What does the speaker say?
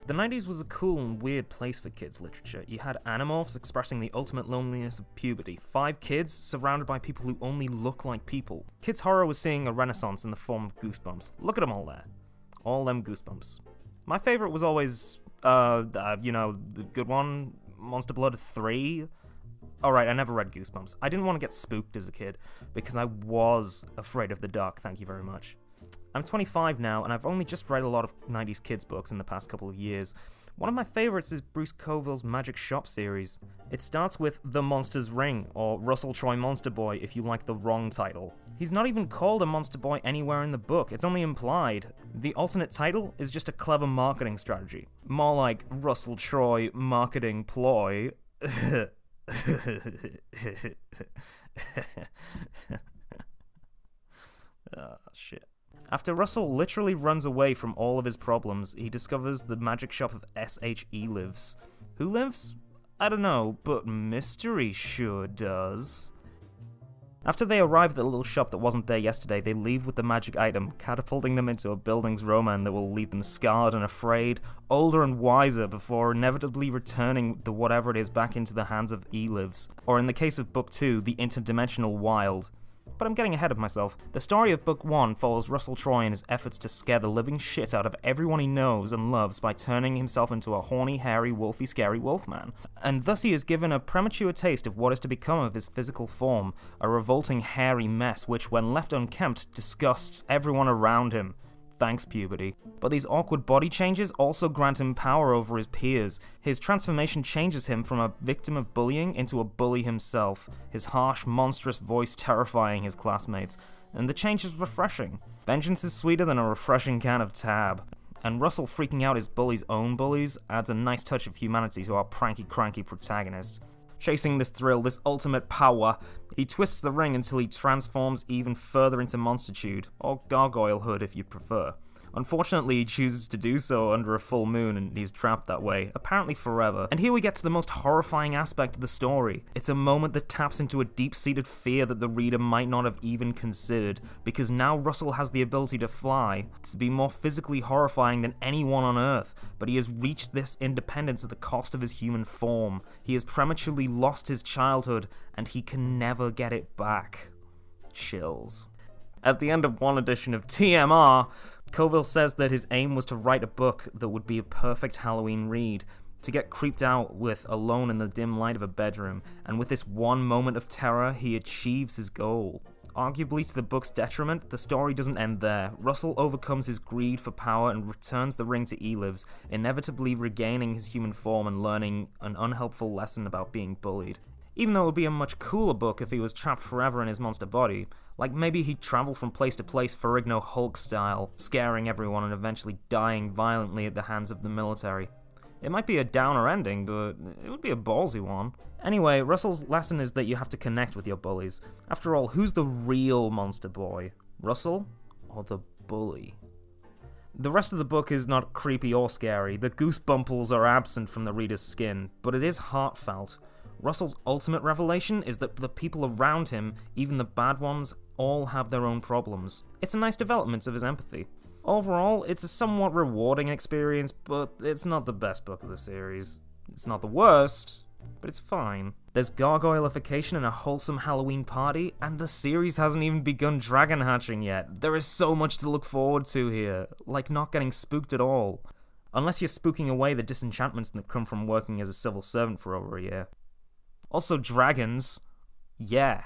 The 90s was a cool and weird place for kids' literature. You had Animorphs expressing the ultimate loneliness of puberty, 5 kids surrounded by people who only look like people. Kids' horror was seeing a renaissance in the form of Goosebumps. Look at them all there. All them Goosebumps. My favorite was always, the good one, Monster Blood 3. Alright, I never read Goosebumps. I didn't want to get spooked as a kid, because I was afraid of the dark, thank you very much. I'm 25 now, and I've only just read a lot of 90s kids books in the past couple of years. One of my favorites is Bruce Coville's Magic Shop series. It starts with The Monster's Ring, or Russell Troy Monster Boy if you like the wrong title. He's not even called a monster boy anywhere in the book, it's only implied. The alternate title is just a clever marketing strategy. More like Russell Troy marketing ploy. Shit. After Russell literally runs away from all of his problems, he discovers the magic shop of S.H.E. lives. Who lives? I don't know, but Mystery sure does. After they arrive at the little shop that wasn't there yesterday, they leave with the magic item, catapulting them into a building's Roman that will leave them scarred and afraid, older and wiser, before inevitably returning the whatever it is back into the hands of E-Lives, or in the case of Book 2, the interdimensional Wild. But I'm getting ahead of myself. The story of Book 1 follows Russell Troy in his efforts to scare the living shit out of everyone he knows and loves by turning himself into a horny, hairy, wolfy, scary wolfman. And thus he is given a premature taste of what is to become of his physical form, a revolting, hairy mess which, when left unkempt, disgusts everyone around him. Thanks, puberty. But these awkward body changes also grant him power over his peers. His transformation changes him from a victim of bullying into a bully himself, his harsh, monstrous voice terrifying his classmates. And the change is refreshing. Vengeance is sweeter than a refreshing can of Tab. And Russell freaking out his bully's own bullies adds a nice touch of humanity to our pranky-cranky protagonist. Chasing this thrill, this ultimate power, he twists the ring until he transforms even further into Monstertude, or Gargoylehood if you prefer. Unfortunately, he chooses to do so under a full moon and he's trapped that way, apparently forever. And here we get to the most horrifying aspect of the story. It's a moment that taps into a deep-seated fear that the reader might not have even considered, because now Russell has the ability to fly, to be more physically horrifying than anyone on Earth, but he has reached this independence at the cost of his human form. He has prematurely lost his childhood, and he can never get it back. Chills. At the end of one edition of TMR, Coville says that his aim was to write a book that would be a perfect Halloween read, to get creeped out with alone in the dim light of a bedroom, and with this one moment of terror, he achieves his goal. Arguably to the book's detriment, the story doesn't end there. Russell overcomes his greed for power and returns the ring to E-Lives, inevitably regaining his human form and learning an unhelpful lesson about being bullied. Even though it would be a much cooler book if he was trapped forever in his monster body. Like maybe he'd travel from place to place Ferrigno Hulk style, scaring everyone and eventually dying violently at the hands of the military. It might be a downer ending, but it would be a ballsy one. Anyway, Russell's lesson is that you have to connect with your bullies. After all, who's the real monster boy? Russell or the bully? The rest of the book is not creepy or scary. The goosebumples are absent from the reader's skin, but it is heartfelt. Russell's ultimate revelation is that the people around him, even the bad ones, all have their own problems. It's a nice development of his empathy. Overall, it's a somewhat rewarding experience, but it's not the best book of the series. It's not the worst, but it's fine. There's gargoyleification and a wholesome Halloween party, and the series hasn't even begun dragon hatching yet. There is so much to look forward to here, like not getting spooked at all. Unless you're spooking away the disenchantments that come from working as a civil servant for over a year. Also, dragons. Yeah.